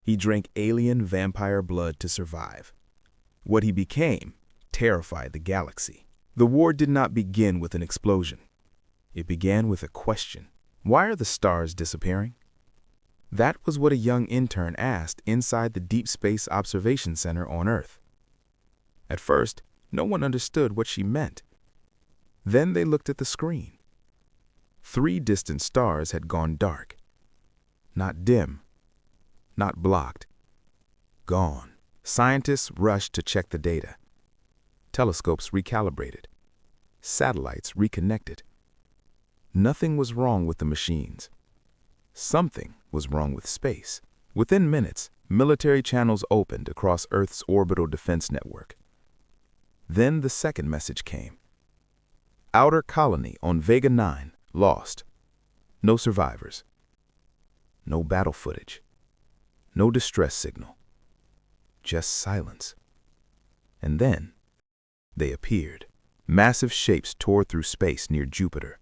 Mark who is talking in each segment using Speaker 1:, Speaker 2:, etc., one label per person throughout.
Speaker 1: He drank alien vampire blood to survive. What he became terrified the galaxy. The war did not begin with an explosion. It began with a question. Why are the stars disappearing? That was what a young intern asked inside the Deep Space Observation Center on Earth. At first, no one understood what she meant. Then they looked at the screen. 3 distant stars had gone dark. Not dim, not blocked. Gone. Scientists rushed to check the data. Telescopes recalibrated. Satellites reconnected. Nothing was wrong with the machines. Something was wrong with space. Within minutes, military channels opened across Earth's orbital defense network. Then the second message came. Outer colony on Vega 9 lost. No survivors. No battle footage. No distress signal. Just silence. And then they appeared. Massive shapes tore through space near Jupiter.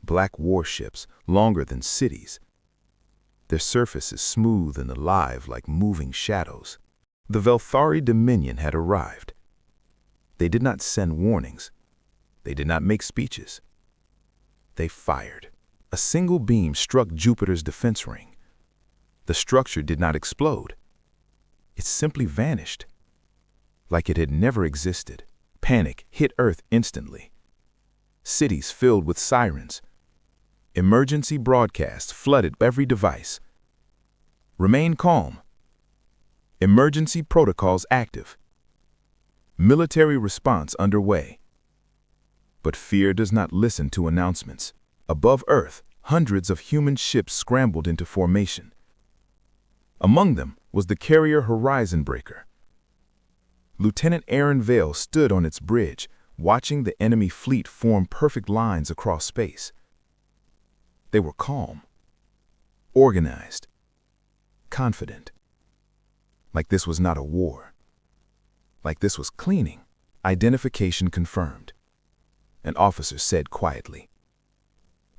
Speaker 1: Black warships, longer than cities. Their surfaces smooth and alive like moving shadows. The Velthari Dominion had arrived. They did not send warnings. They did not make speeches. They fired. A single beam struck Jupiter's defense ring. The structure did not explode. It simply vanished, like it had never existed. Panic hit Earth instantly. Cities filled with sirens. Emergency broadcasts flooded every device. Remain calm. Emergency protocols active. Military response underway. But fear does not listen to announcements. Above Earth, hundreds of human ships scrambled into formation. Among them was the carrier Horizon Breaker. Lieutenant Aaron Vale stood on its bridge, watching the enemy fleet form perfect lines across space. They were calm, organized, confident. Like this was not a war. Like this was cleaning. Identification confirmed. An officer said quietly,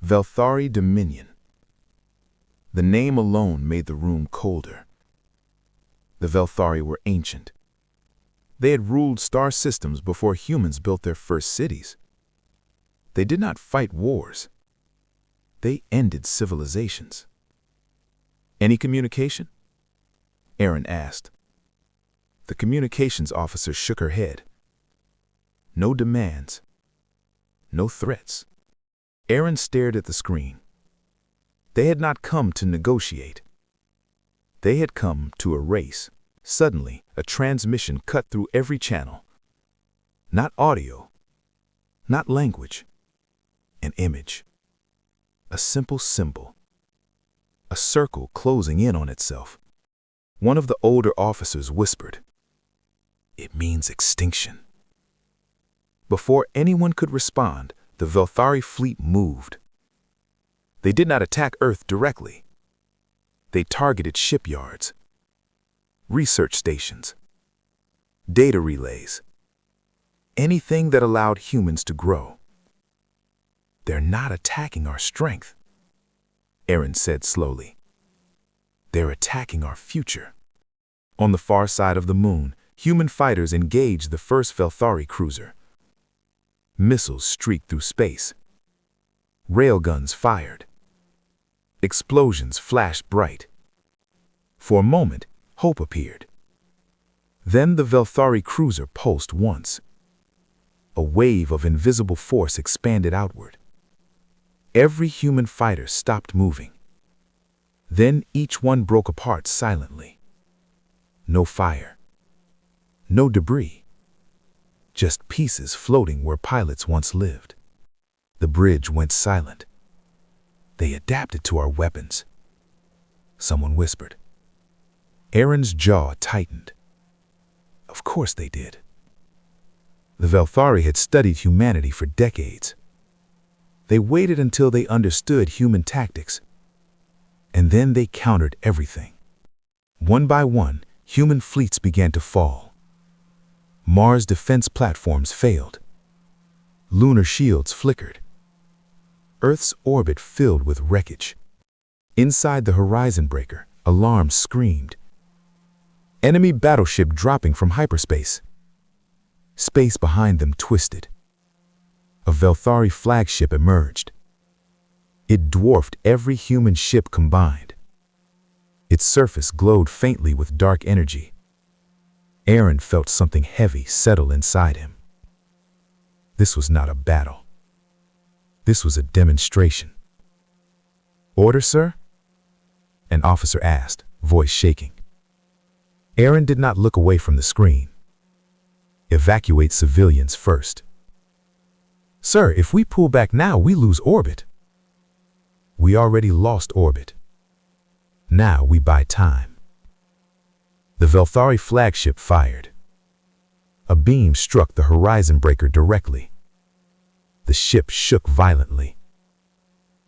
Speaker 1: Velthari Dominion. The name alone made the room colder. The Velthari were ancient. They had ruled star systems before humans built their first cities. They did not fight wars. They ended civilizations. Any communication? Aaron asked. The communications officer shook her head. No demands. No threats. Aaron stared at the screen. They had not come to negotiate. They had come to erase. Suddenly, a transmission cut through every channel. Not audio, not language, an image. A simple symbol. A circle closing in on itself. One of the older officers whispered, It means extinction. Before anyone could respond, the Velthari fleet moved. They did not attack Earth directly. They targeted shipyards, research stations, data relays, anything that allowed humans to grow. They're not attacking our strength, Aaron said slowly. They're attacking our future. On the far side of the moon, human fighters engaged the first Velthari cruiser. Missiles streaked through space. Railguns fired. Explosions flashed bright. For a moment, hope appeared. Then the Velthari cruiser pulsed once. A wave of invisible force expanded outward. Every human fighter stopped moving. Then each one broke apart silently. No fire. No debris. Just pieces floating where pilots once lived. The bridge went silent. They adapted to our weapons, someone whispered. Aaron's jaw tightened. Of course they did. The Velthari had studied humanity for decades. They waited until they understood human tactics, and then they countered everything. One by one, human fleets began to fall. Mars defense platforms failed. Lunar shields flickered. Earth's orbit filled with wreckage. Inside the Horizon Breaker, Alarms screamed. Enemy battleship dropping from hyperspace. Space behind them twisted. A Velthari flagship emerged. It dwarfed every human ship combined. Its surface glowed faintly with dark energy. Aaron felt something heavy settle inside him. This was not a battle. This was a demonstration. "Order, sir?" An officer asked, voice shaking. Aaron did not look away from the screen. "Evacuate civilians first." "Sir, if we pull back now, we lose orbit." "We already lost orbit. Now we buy time." The Velthari flagship fired. A beam struck the horizon breaker directly. The ship shook violently.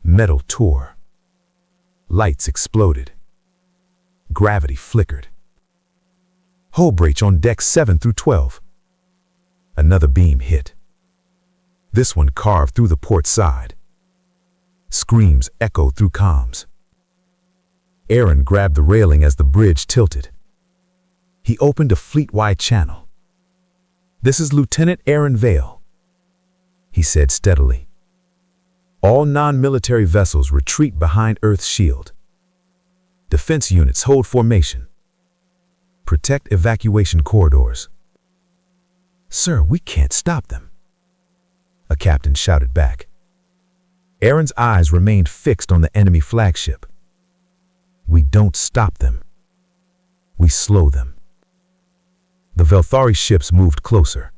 Speaker 1: Metal tore. Lights exploded. Gravity flickered. "Hull breach on decks 7 through 12. Another beam hit. This one carved through the port side. Screams echoed through comms. Aaron grabbed the railing as the bridge tilted. He opened a fleet-wide channel. "This is Lieutenant Aaron Vale," he said steadily. "All non-military vessels retreat behind Earth's shield. Defense units hold formation. Protect evacuation corridors." "Sir, we can't stop them," a captain shouted back. Aaron's eyes remained fixed on the enemy flagship. "We don't stop them. We slow them." The Velthari ships moved closer.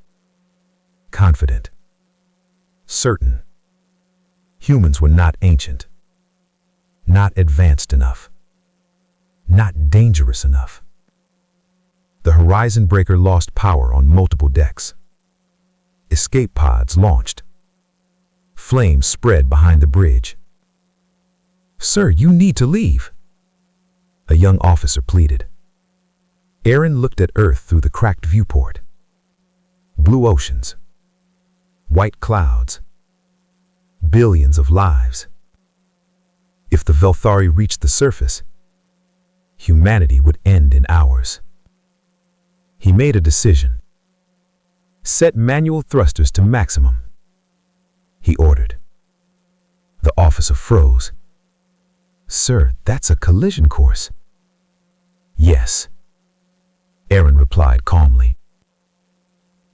Speaker 1: Confident. Certain. Humans were not ancient. Not advanced enough. Not dangerous enough. The horizon breaker lost power on multiple decks. Escape pods launched. Flames spread behind the bridge. "Sir, you need to leave," a young officer pleaded. Aaron looked at Earth through the cracked viewport. Blue oceans. White clouds. Billions of lives. If the Velthari reached the surface, humanity would end in hours. He made a decision. "Set manual thrusters to maximum," he ordered. The officer froze. "Sir, that's a collision course." "Yes," Aaron replied calmly.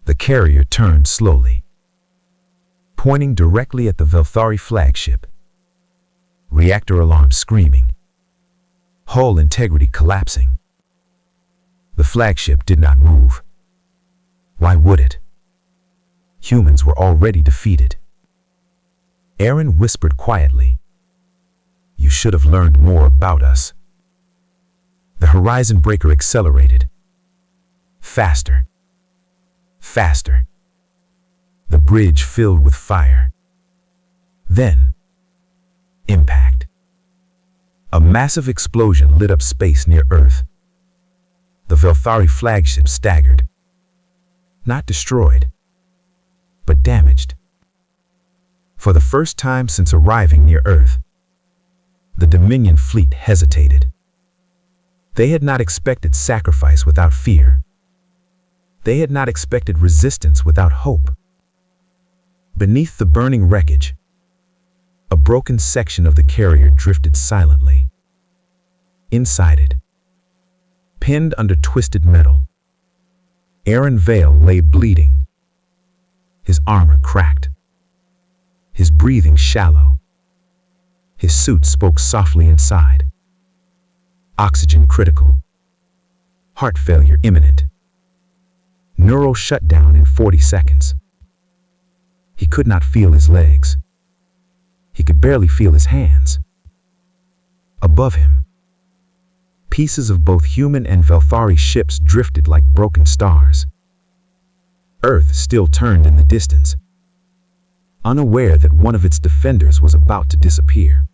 Speaker 1: The carrier turned slowly, pointing directly at the Velthari flagship. Reactor alarm screaming. Hull integrity collapsing. The flagship did not move. Why would it? Humans were already defeated. Aaron whispered quietly, "You should have learned more about us." The horizon breaker accelerated. Faster. Faster. The bridge filled with fire. Then, impact. A massive explosion lit up space near Earth. The Velthari flagship staggered. Not destroyed, but damaged. For the first time since arriving near Earth, the Dominion fleet hesitated. They had not expected sacrifice without fear. They had not expected resistance without hope. Beneath the burning wreckage, a broken section of the carrier drifted silently. Inside it, pinned under twisted metal, Aaron Vale lay bleeding. His armor cracked. His breathing shallow. His suit spoke softly inside. Oxygen critical. Heart failure imminent. Neural shutdown in 40 seconds. He could not feel his legs. He could barely feel his hands. Above him, pieces of both human and Velthari ships drifted like broken stars. Earth still turned in the distance, unaware that one of its defenders was about to disappear.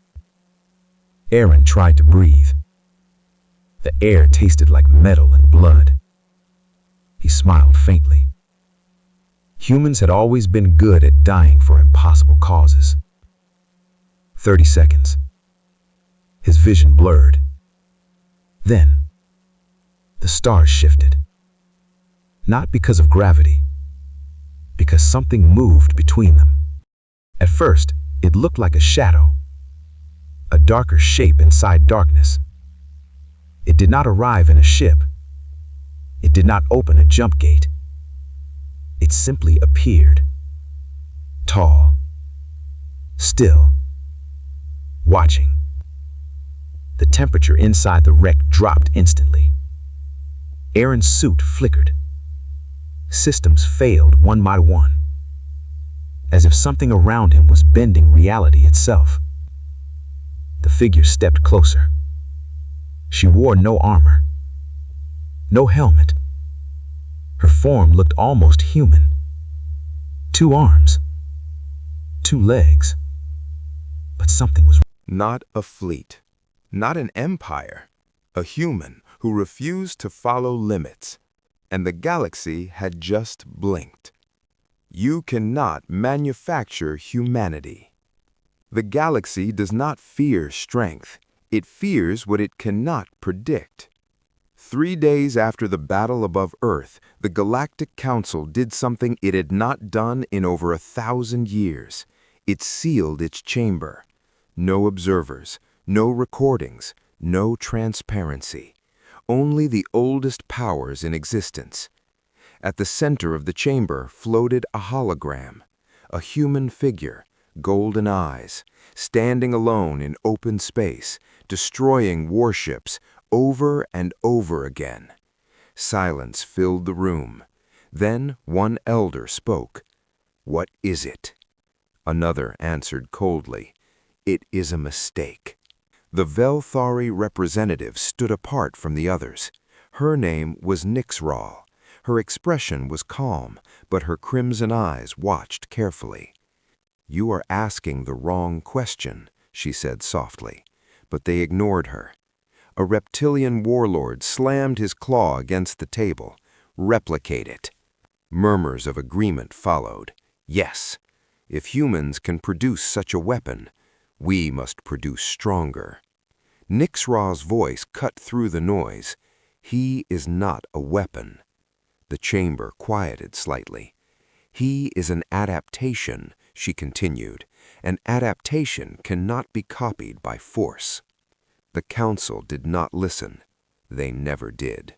Speaker 1: Aaron tried to breathe. The air tasted like metal and blood. He smiled faintly. Humans had always been good at dying for impossible causes. 30 seconds. His vision blurred.
Speaker 2: Then, the stars shifted. Not because of gravity, because something moved between them. At first, it looked like a shadow, a darker shape inside darkness. It did not arrive in a ship. It did not open a jump gate. It simply appeared. Tall. Still. Watching. The temperature inside the wreck dropped instantly. Aaron's suit flickered. Systems failed one by one, as if something around him was bending reality itself. The figure stepped closer. She wore no armor, no helmet. Her form looked almost human. 2 arms, 2 legs. But something was
Speaker 1: Not a fleet, not an empire, a human who refused to follow limits, and the galaxy had just blinked. You cannot manufacture humanity. The galaxy does not fear strength. It fears what it cannot predict. 3 days after the battle above Earth, the Galactic Council did something it had not done in over 1,000 years. It sealed its chamber. No observers, no recordings, no transparency. Only the oldest powers in existence. At the center of the chamber floated a hologram, a human figure, golden eyes, standing alone in open space, destroying warships over and over again. Silence filled the room. Then one elder spoke. "What is it?" Another answered coldly. "It is a mistake." The Velthari representative stood apart from the others. Her name was Nixral. Her expression was calm, but her crimson eyes watched carefully. "You are asking the wrong question," she said softly, but they ignored her. A reptilian warlord slammed his claw against the table. "Replicate it." Murmurs of agreement followed. "Yes, if humans can produce such a weapon, we must produce stronger." Nixraw's voice cut through the noise. "He is not a weapon." The chamber quieted slightly. "He is an adaptation," she continued. "An adaptation cannot be copied by force." The council did not listen. They never did.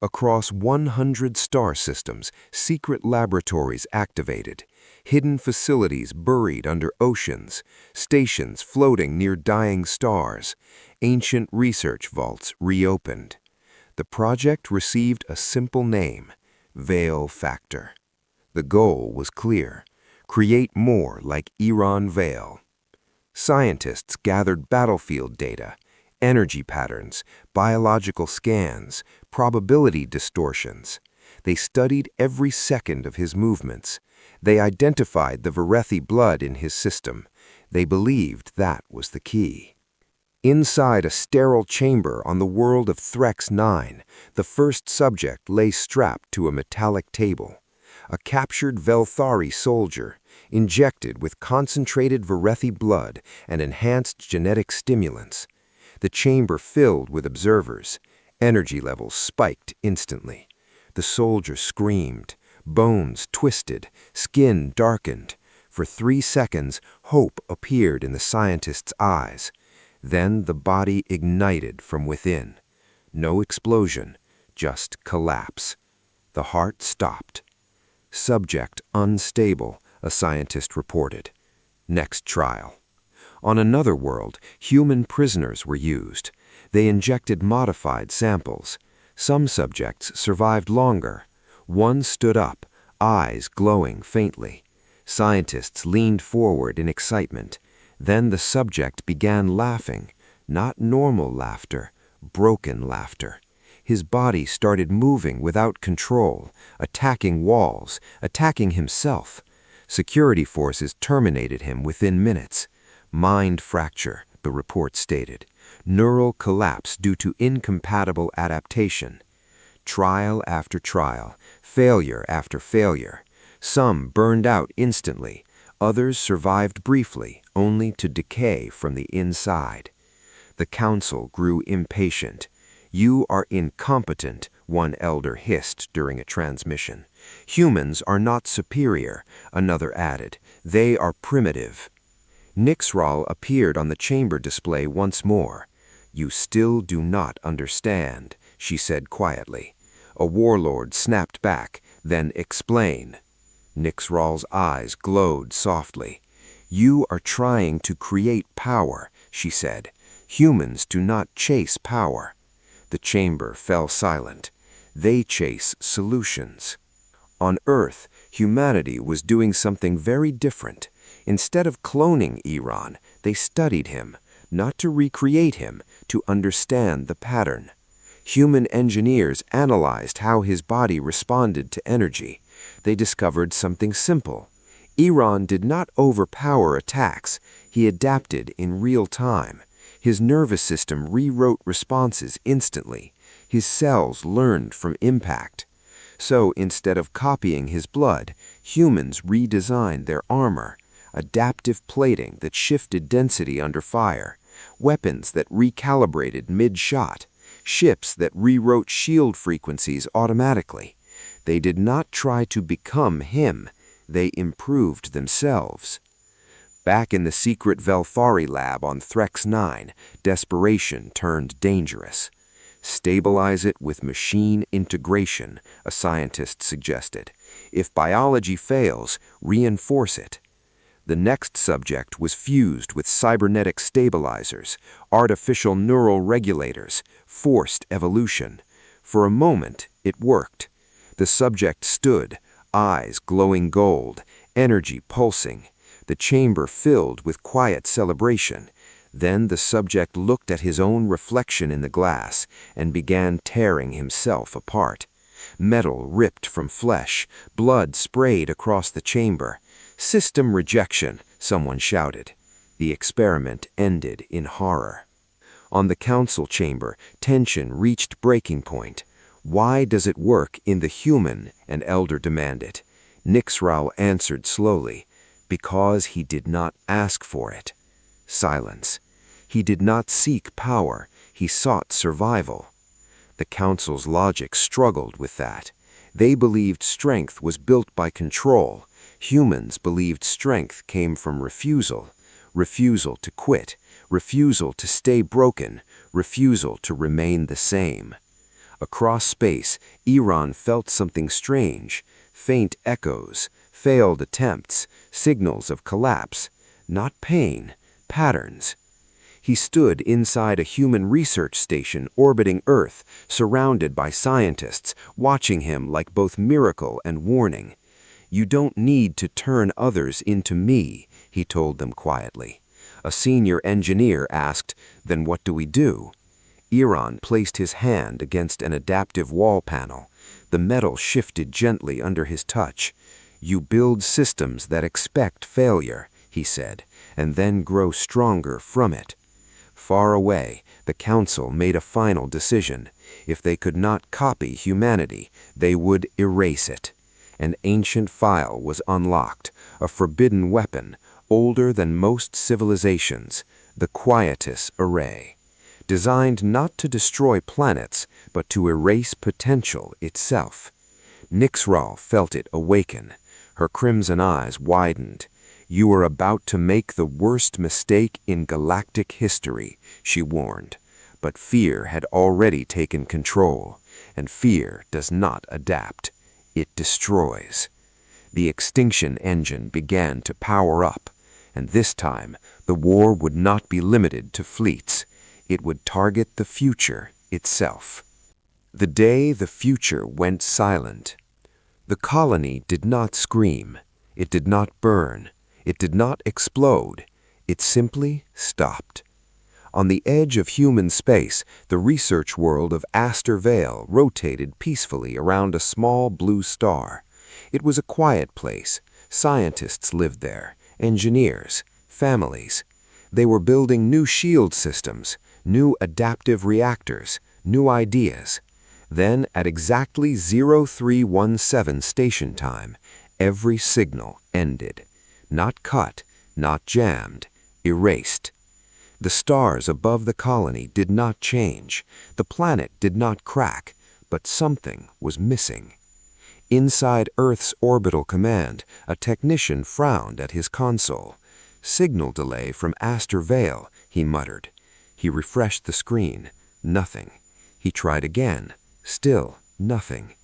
Speaker 1: Across 100 star systems, secret laboratories activated, hidden facilities buried under oceans, stations floating near dying stars, ancient research vaults reopened. The project received a simple name, Veil Factor. The goal was clear: create more like Iran Veil. Scientists gathered battlefield data, energy patterns, biological scans, probability distortions. They studied every second of his movements. They identified the Verethi blood in his system. They believed that was the key. Inside a sterile chamber on the world of Threx 9, the first subject lay strapped to a metallic table. A captured Velthari soldier, injected with concentrated Verethi blood and enhanced genetic stimulants. The chamber filled with observers. Energy levels spiked instantly. The soldier screamed. Bones twisted. Skin darkened. For 3 seconds, hope appeared in the scientist's eyes. Then the body ignited from within. No explosion, just collapse. The heart stopped. "Subject unstable," a scientist reported. Next trial. On another world, human prisoners were used. They injected modified samples. Some subjects survived longer. One stood up, eyes glowing faintly. Scientists leaned forward in excitement. Then the subject began laughing, not normal laughter, broken laughter. His body started moving without control, attacking walls, attacking himself. Security forces terminated him within minutes. Mind fracture, the report stated. Neural collapse due to incompatible adaptation. Trial after trial, failure after failure. Some burned out instantly. Others survived briefly, only to decay from the inside. The council grew impatient.
Speaker 3: "You are incompetent," one elder hissed during a transmission. "Humans are not superior," another added. "They are primitive." Nixral appeared on the chamber display once more. "You still do not understand," she said quietly. A warlord snapped back, "Then explain." Nixral's eyes glowed softly. "You are trying to create power," she said. "Humans do not chase power." The chamber fell silent. "They chase solutions." On Earth, humanity was doing something very different. Instead of cloning Iran, they studied him, not to recreate him, to understand the pattern. Human engineers analyzed how his body responded to energy. They discovered something simple. Iran did not overpower attacks. He adapted in real time. His nervous system rewrote responses instantly. His cells learned from impact. So instead of copying his blood, humans redesigned their armor, adaptive plating that shifted density under fire, weapons that recalibrated mid-shot, ships that rewrote shield frequencies automatically. They did not try to become him. They improved themselves. Back in the secret Velfari lab on Threx 9, desperation turned dangerous. "Stabilize it with machine integration," a scientist suggested. "If biology fails, reinforce it." The next subject was fused with cybernetic stabilizers, artificial neural regulators, forced evolution. For a moment, it worked. The subject stood, eyes glowing gold, energy pulsing. The chamber filled with quiet celebration. Then the subject looked at his own reflection in the glass and began tearing himself apart. Metal ripped from flesh, blood sprayed across the chamber. "System rejection," someone shouted. The experiment ended in horror. On the council chamber, tension reached breaking point. "Why does it work in the human?" an elder demanded. Nixral answered slowly, "Because he did not ask for it." Silence. He did not seek power, he sought survival. The council's logic struggled with that. They believed strength was built by control. Humans believed strength came from refusal. Refusal to quit, refusal to stay broken, refusal to remain the same. Across space, Iran felt something strange. Faint echoes, failed attempts, signals of collapse. Not pain, patterns. He stood inside a human research station orbiting Earth, surrounded by scientists, watching him like both miracle and warning. "You don't need to turn others into me," he told them quietly. A senior engineer asked, "Then what do we do?" Iran placed his hand against an adaptive wall panel. The metal shifted gently under his touch. "You build systems that expect failure," he said, "and then grow stronger from it." Far away, the council made a final decision. If they could not copy humanity, they would erase it. An ancient file was unlocked, a forbidden weapon, older than most civilizations, the Quietus Array. Designed not to destroy planets, but to erase potential itself. Nixral felt it awaken. Her crimson eyes widened. "You are about to make the worst mistake in galactic history," she warned. But fear had already taken control, and fear does not adapt. It destroys. The extinction engine began to power up, and this time the war would not be limited to fleets. It would target the future itself. The day the future went silent, the colony did not scream, it did not burn, it did not explode, it simply stopped. On the edge of human space, the research world of Aster Vale rotated peacefully around a small blue star. It was a quiet place. Scientists lived there, engineers, families. They were building new shield systems, new adaptive reactors, new ideas. Then, at exactly 0317 station time, every signal ended. Not cut, not jammed, erased. The stars above the colony did not change, the planet did not crack, but something was missing. Inside Earth's orbital command, a technician frowned at his console. "Signal delay from Astor Vale," he muttered. He refreshed the screen. Nothing. He tried again. Still nothing.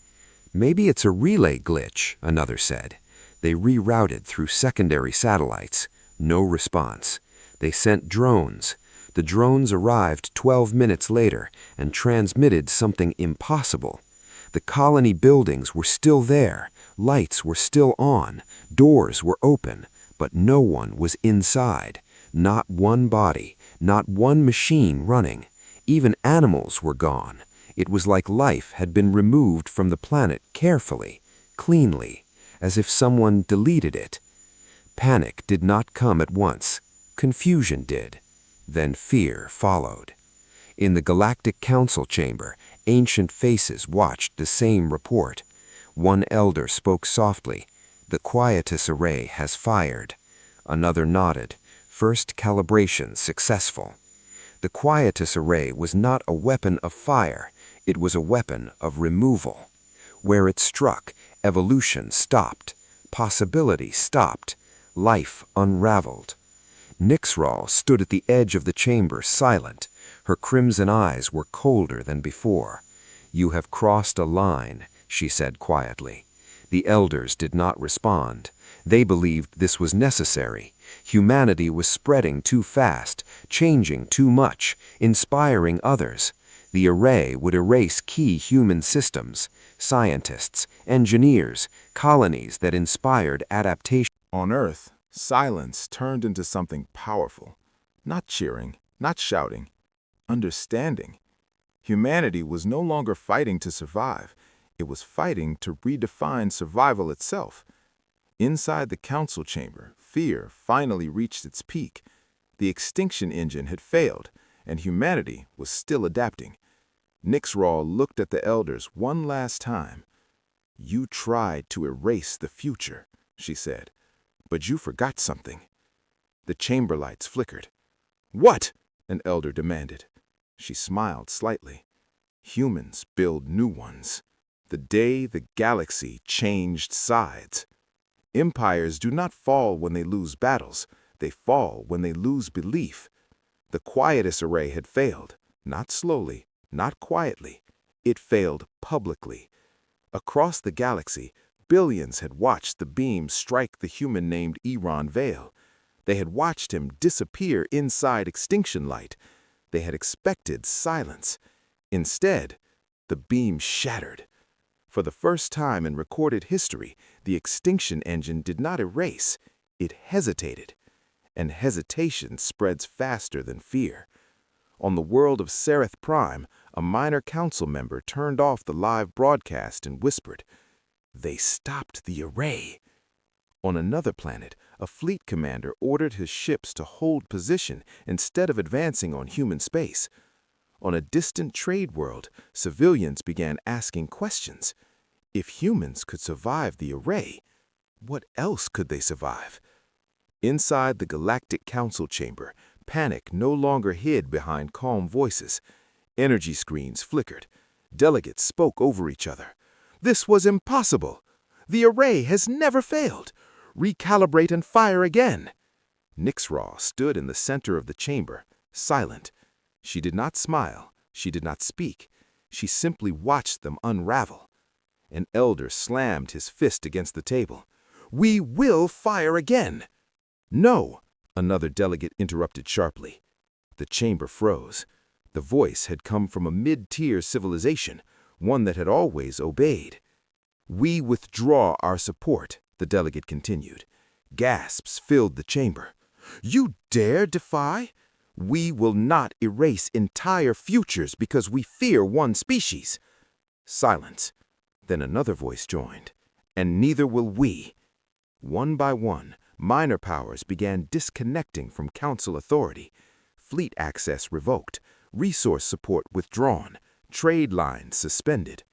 Speaker 3: "Maybe it's a relay glitch," another said. They rerouted through secondary satellites. No response. They sent drones. The drones arrived 12 minutes later and transmitted something impossible. The colony buildings were still there, lights were still on, doors were open, but no one was inside. Not one body, not one machine running. Even animals were gone. It was like life had been removed from the planet carefully, cleanly, as if someone deleted it. Panic did not come at once. Confusion did. Then fear followed. In the Galactic Council chamber, ancient faces watched the same report. One elder spoke softly. "The Quietus array has fired." Another nodded. "First calibration successful." The Quietus array was not a weapon of fire. It was a weapon of removal. Where it struck, evolution stopped. Possibility stopped. Life unraveled. Nixral stood at the edge of the chamber, silent. Her crimson eyes were colder than before. "You have crossed a line," she said quietly. The elders did not respond. They believed this was necessary. Humanity was spreading too fast, changing too much, inspiring others. The array would erase key human systems, scientists, engineers, colonies that inspired adaptation.
Speaker 1: On Earth, silence turned into something powerful. Not cheering, not shouting, understanding. Humanity was no longer fighting to survive. It was fighting to redefine survival itself. Inside the council chamber, fear finally reached its peak. The extinction engine had failed, and humanity was still adapting. Nixral looked at the elders one last time. "You tried to erase the future," she said, "but you forgot something." The chamber lights flickered. "What?" an elder demanded. She smiled slightly. "Humans build new ones. The day the galaxy changed sides. Empires do not fall when they lose battles. They fall when they lose belief. The Quietus array had failed, not slowly, not quietly. It failed publicly. Across the galaxy, billions had watched the beam strike the human named Iran Vale. They had watched him disappear inside extinction light. They had expected silence. Instead, the beam shattered. For the first time in recorded history, the extinction engine did not erase, it hesitated. And hesitation spreads faster than fear. On the world of Sereth Prime, a minor council member turned off the live broadcast and whispered, "They stopped the array." On another planet, a fleet commander ordered his ships to hold position instead of advancing on human space. On a distant trade world, civilians began asking questions. If humans could survive the array, what else could they survive? Inside the Galactic Council chamber, panic no longer hid behind calm voices. Energy screens flickered. Delegates spoke over each other. "This was impossible. The array has never failed. Recalibrate and fire again." Nixral stood in the center of the chamber, silent. She did not smile. She did not speak. She simply watched them unravel. An elder slammed his fist against the table. "We will fire again." "No," another delegate interrupted sharply. The chamber froze. The voice had come from a mid-tier civilization, one that had always obeyed. "We withdraw our support," the delegate continued. Gasps filled the chamber. "You dare defy? We will not erase entire futures because we fear one species." Silence. Then another voice joined. "And neither will we." One by one, minor powers began disconnecting from council authority. Fleet access revoked, resource support withdrawn, trade lines suspended.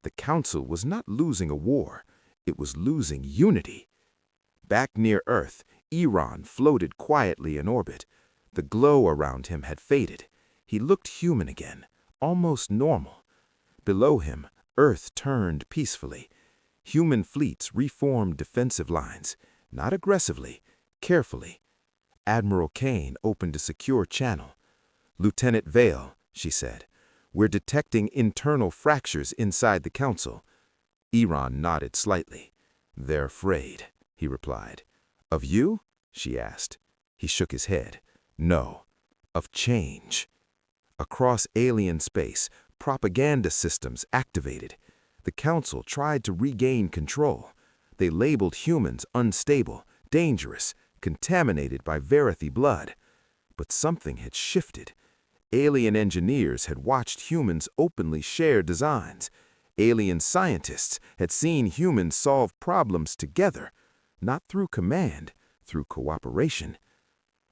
Speaker 1: The council was not losing a war, it was losing unity. Back near Earth, Iran floated quietly in orbit. The glow around him had faded. He looked human again, almost normal. Below him, Earth turned peacefully. Human fleets reformed defensive lines, not aggressively, carefully. Admiral Kane opened a secure channel. "Lieutenant Vale," she said, "we're detecting internal fractures inside the Council." Iran nodded slightly. "They're afraid," he replied. "Of you?" she asked. He shook his head. "No, of change." Across alien space, propaganda systems activated. The Council tried to regain control. They labeled humans unstable, dangerous, contaminated by Verithy blood. But something had shifted. Alien engineers had watched humans openly share designs. Alien scientists had seen humans solve problems together, not through command, through cooperation.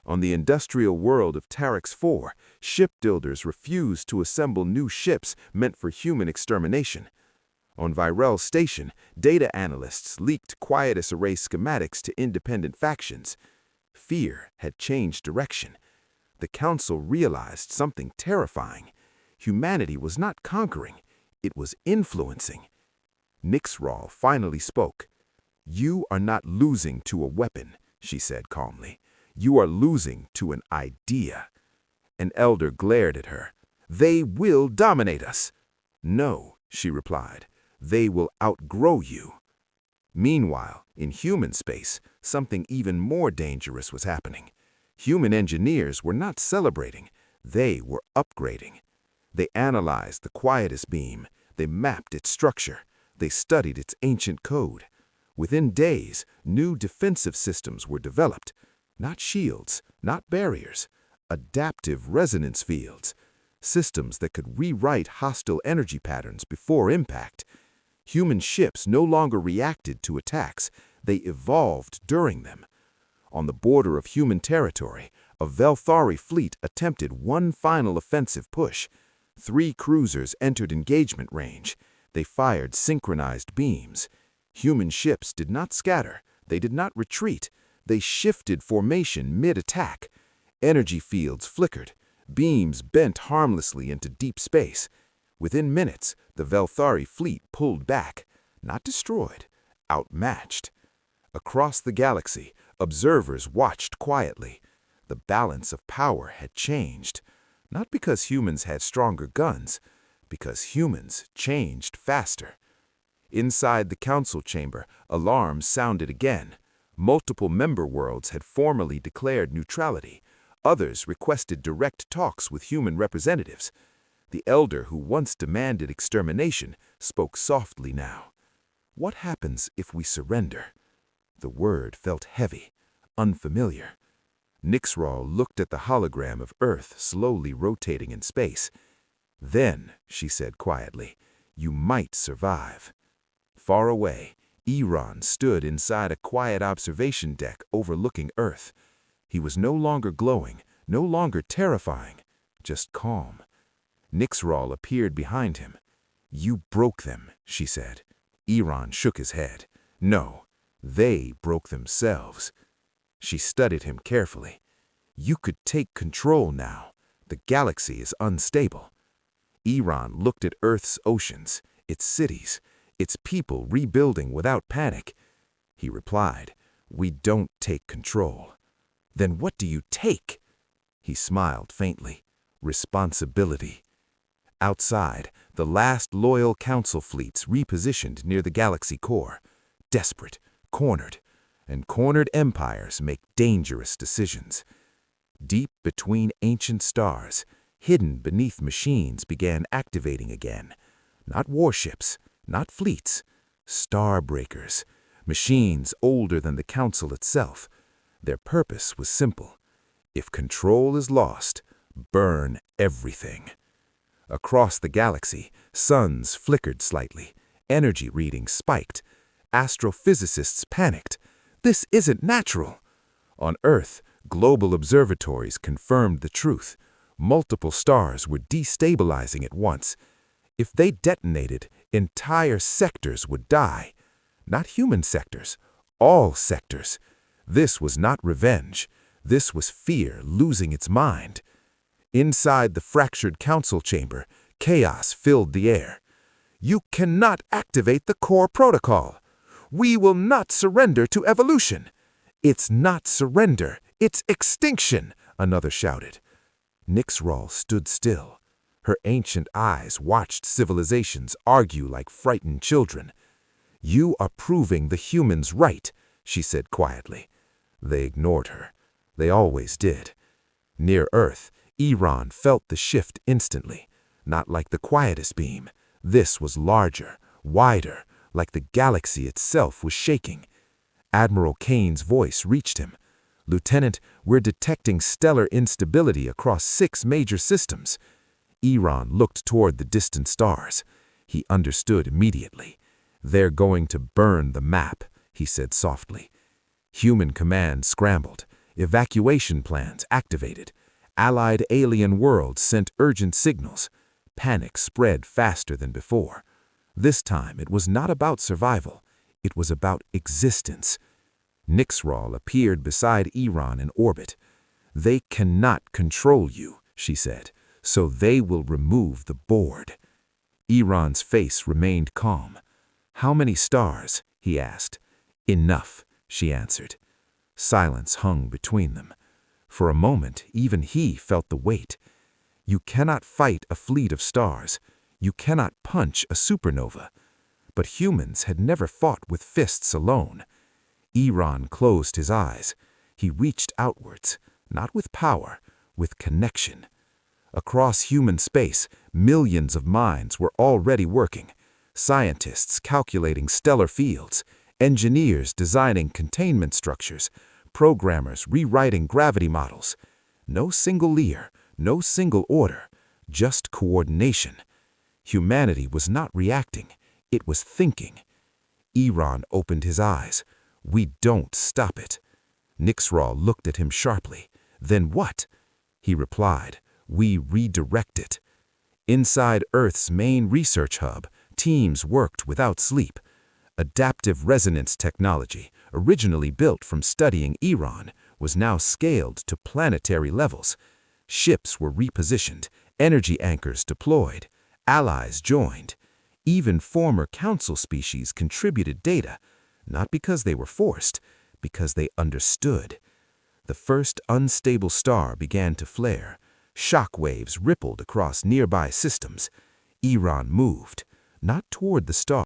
Speaker 1: On the industrial world of Tarex 4, shipbuilders refused to assemble new ships meant for human extermination. On Virel Station, data analysts leaked Quietus Array schematics to independent factions. Fear had changed direction. The Council realized something terrifying. Humanity was not conquering, it was influencing. Nixral finally spoke. "You are not losing to a weapon," she said calmly. "You are losing to an idea." An elder glared at her. "They will dominate us." "No," she replied. "They will outgrow you." Meanwhile, in human space, something even more dangerous was happening. Human engineers were not celebrating, they were upgrading. They analyzed the Quietus beam, they mapped its structure, they studied its ancient code. Within days, new defensive systems were developed. Not shields, not barriers, adaptive resonance fields, systems that could rewrite hostile energy patterns before impact. Human ships no longer reacted to attacks, they evolved during them. On the border of human territory, a Velthari fleet attempted one final offensive push. 3 cruisers entered engagement range. They fired synchronized beams. Human ships did not scatter, they did not retreat. They shifted formation mid-attack. Energy fields flickered. Beams bent harmlessly into deep space. Within minutes, the Velthari fleet pulled back, not destroyed, outmatched. Across the galaxy, observers watched quietly. The balance of power had changed, not because humans had stronger guns, because humans changed faster. Inside the council chamber, alarms sounded again. Multiple member worlds had formally declared neutrality. Others requested direct talks with human representatives. The elder who once demanded extermination spoke softly now. "What happens if we surrender?" The word felt heavy, unfamiliar. Nixral looked at the hologram of Earth slowly rotating in space. "Then," she said quietly, "you might survive." Far away, Iran stood inside a quiet observation deck overlooking Earth. He was no longer glowing, no longer terrifying, just calm. Nixral appeared behind him. "You broke them," she said. Iran shook his head. "No, they broke themselves." She studied him carefully. "You could take control now. The galaxy is unstable." Iran looked at Earth's oceans, its cities, its people rebuilding without panic. He replied, "We don't take control." "Then what do you take?" He smiled faintly. "Responsibility." Outside, the last loyal council fleets repositioned near the galaxy core. Desperate, cornered, and cornered empires make dangerous decisions. Deep between ancient stars, hidden beneath machines began activating again. Not warships, not fleets, star breakers, machines older than the council itself. Their purpose was simple. If control is lost, burn everything. Across the galaxy, suns flickered slightly, energy readings spiked. Astrophysicists panicked. "This isn't natural." On Earth, global observatories confirmed the truth. Multiple stars were destabilizing at once. If they detonated, entire sectors would die. Not human sectors, all sectors. This was not revenge.
Speaker 4: This was fear losing its mind. Inside the fractured council chamber, chaos filled the air. "You cannot activate the core protocol. We will not surrender to evolution." "It's not surrender, it's extinction," another shouted. Nixral stood still. Her ancient eyes watched civilizations argue like frightened children. "You are proving the humans right," she said quietly. They ignored her. They always did. Near Earth, Iran felt the shift instantly. Not like the quietest beam. This was larger, wider, like the galaxy itself was shaking. Admiral Kane's voice reached him. "Lieutenant, we're detecting stellar instability across 6 major systems." Iran looked toward the distant stars. He understood immediately. "They're going to burn the map," he said softly. Human command scrambled. Evacuation plans activated. Allied alien worlds sent urgent signals. Panic spread faster than before. This time it was not about survival. It was about existence. Nixral appeared beside Iran in orbit. "They cannot control you," she said, "so they will remove the board." Iran's face remained calm. "How many stars?" he asked. "Enough," she answered. Silence hung between them. For a moment, even he felt the weight. You cannot fight a fleet of stars. You cannot punch a supernova. But humans had never fought with fists alone. Iran closed his eyes. He reached outwards, not with power, with connection. Across human space, millions of minds were already working. Scientists calculating stellar fields, engineers designing containment structures, programmers rewriting gravity models. No single leader, no single order, just coordination. Humanity was not reacting, it was thinking. Iran opened his eyes. "We don't stop it." Nixral looked at him sharply. "Then what?" He replied, "We redirect it." Inside Earth's main research hub, teams worked without sleep. Adaptive resonance technology, originally built from studying Iran, was now scaled to planetary levels. Ships were repositioned, energy anchors deployed, allies joined. Even former council species contributed data, not because they were forced, because they understood. The first unstable star began to flare. Shock waves rippled across nearby systems. Iran moved, not toward the star,